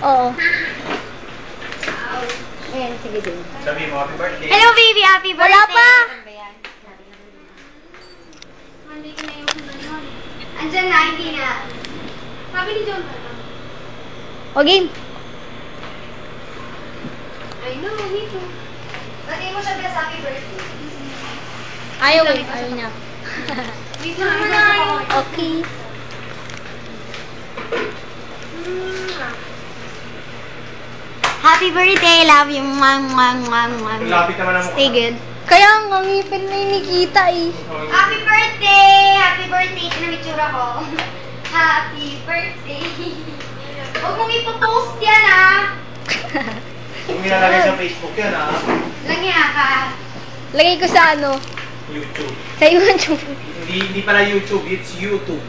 Oo. Ayan, sige din. Sabi mo, happy birthday. Hello, baby. Happy birthday. Wala pa. Andyan na, hindi na. Sabi ni John. O, game. I know, me too. Batiin mo siya best happy birthday. Ayaw eh. Ayaw niya. Wait lang. Okay. Happy birthday. Love you. Mwah, mwah, mwah, mwah. Lapit naman ang mukha. Stay good. Kaya nga, ngipin na yung Nikita eh. Happy birthday! Happy birthday! Pinamitsura ko. Happy birthday! Huwag mong ipopost yan, ah! Kung nilalagay sa Facebook yan, ha? Langya ka. Lagay ko sa ano? YouTube. Sa YouTube. Hindi pala YouTube, it's YouTube.